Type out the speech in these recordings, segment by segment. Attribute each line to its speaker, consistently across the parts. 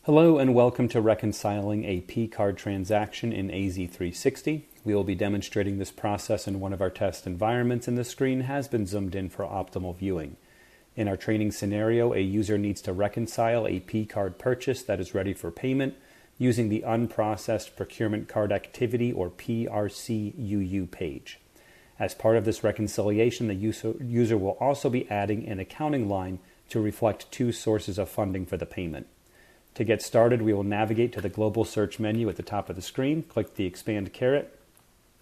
Speaker 1: Hello and welcome to reconciling a P-card transaction in AZ360. We will be demonstrating this process in one of our test environments, and the screen has been zoomed in for optimal viewing. In our training scenario, a user needs to reconcile a P-card purchase that is ready for payment using the Unprocessed Procurement Card Activity or PRCUU page. As part of this reconciliation, the user will also be adding an accounting line to reflect two sources of funding for the payment. To get started, we will navigate to the global search menu at the top of the screen, click the expand caret,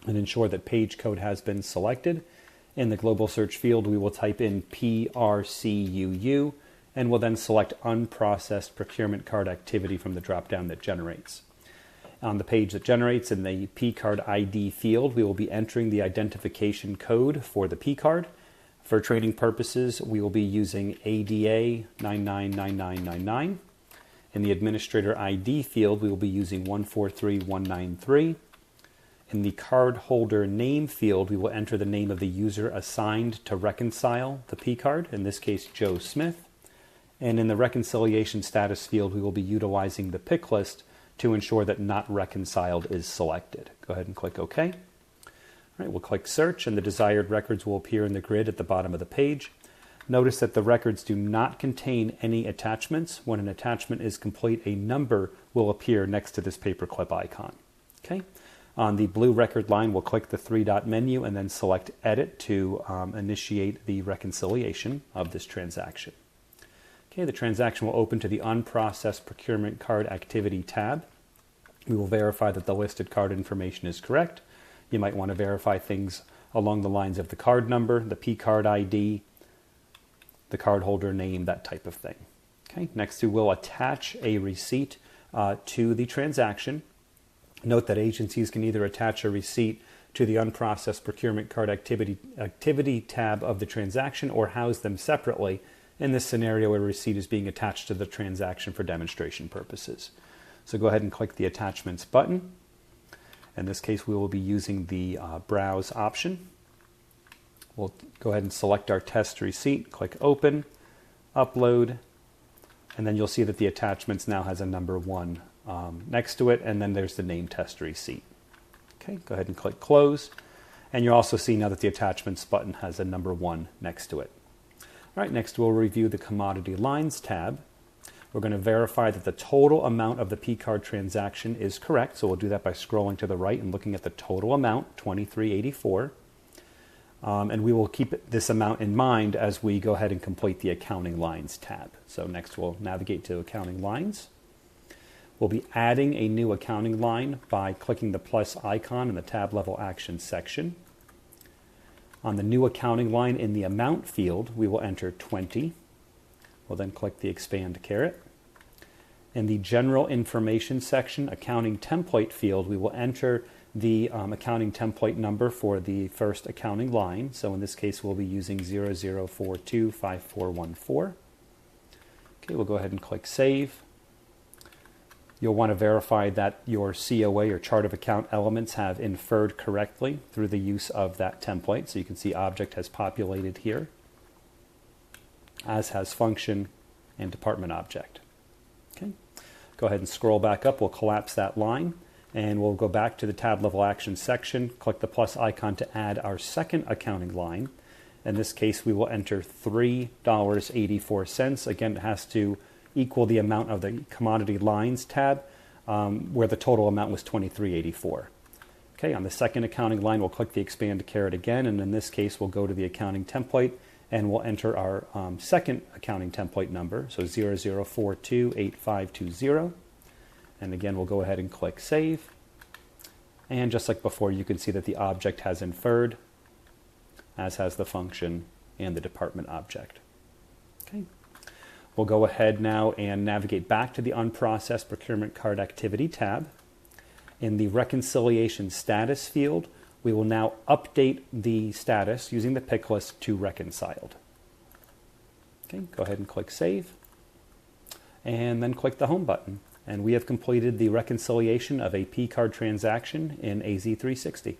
Speaker 1: and ensure that page code has been selected. In the global search field, we will type in PRCUU, and will then select Unprocessed Procurement Card Activity from the drop-down that generates. On the page that generates, in the P-card ID field, we will be entering the identification code for the P-card. For training purposes, we will be using ADA 999999. In the administrator ID field, we will be using 143193. In the cardholder name field, we will enter the name of the user assigned to reconcile the P-card, in this case, Joe Smith. And in the reconciliation status field, we will be utilizing the pick list to ensure that not reconciled is selected. Go ahead and click OK. All right, we'll click search, and the desired records will appear in the grid at the bottom of the page. Notice that the records do not contain any attachments. When an attachment is complete, a number will appear next to this paperclip icon. Okay. On the blue record line, we'll click the three-dot menu and then select Edit to initiate the reconciliation of this transaction. Okay, the transaction will open to the Unprocessed Procurement Card Activity tab. We will verify that the listed card information is correct. You might want to verify things along the lines of the card number, the P-card ID, the cardholder name, that type of thing. Okay. Next, we will attach a receipt to the transaction. Note that agencies can either attach a receipt to the Unprocessed Procurement Card Activity tab of the transaction or house them separately. In this scenario, a receipt is being attached to the transaction for demonstration purposes. So go ahead and click the Attachments button. In this case, we will be using the Browse option. We'll go ahead and select our test receipt, click Open, Upload, and then you'll see that the attachments now has a number 1 next to it, and then there's the name test receipt. Okay, go ahead and click Close, and you'll also see now that the Attachments button has a number 1 next to it. All right, next we'll review the Commodity Lines tab. We're going to verify that the total amount of the P-card transaction is correct, so we'll do that by scrolling to the right and looking at the total amount, $23.84. And we will keep this amount in mind as we go ahead and complete the Accounting Lines tab. So next we'll navigate to Accounting Lines. We'll be adding a new accounting line by clicking the plus icon in the Tab Level Actions section. On the new accounting line in the Amount field, we will enter 20. We'll then click the Expand caret. In the General Information section, Accounting Template field, we will enter the accounting template number for the first accounting line. So in this case, we'll be using 00425414. Okay, we'll go ahead and click Save. You'll want to verify that your COA or chart of account elements have inferred correctly through the use of that template. So you can see object has populated here, as has function and department object. Okay, go ahead and scroll back up. We'll collapse that line. And we'll go back to the Tab Level Actions section, click the plus icon to add our second accounting line. In this case, we will enter $3.84. Again, it has to equal the amount of the Commodity Lines tab, where the total amount was $23.84. Okay, on the second accounting line, we'll click the Expand caret again, and in this case, we'll go to the accounting template, and we'll enter our second accounting template number, so 00428520. And again, we'll go ahead and click Save. And just like before, you can see that the object has inferred, as has the function and the department object. Okay. We'll go ahead now and navigate back to the Unprocessed Procurement Card Activity tab. In the Reconciliation Status field, we will now update the status using the pick list to Reconciled. Okay, go ahead and click Save. And then click the Home button. And we have completed the reconciliation of a P-card transaction in AZ360.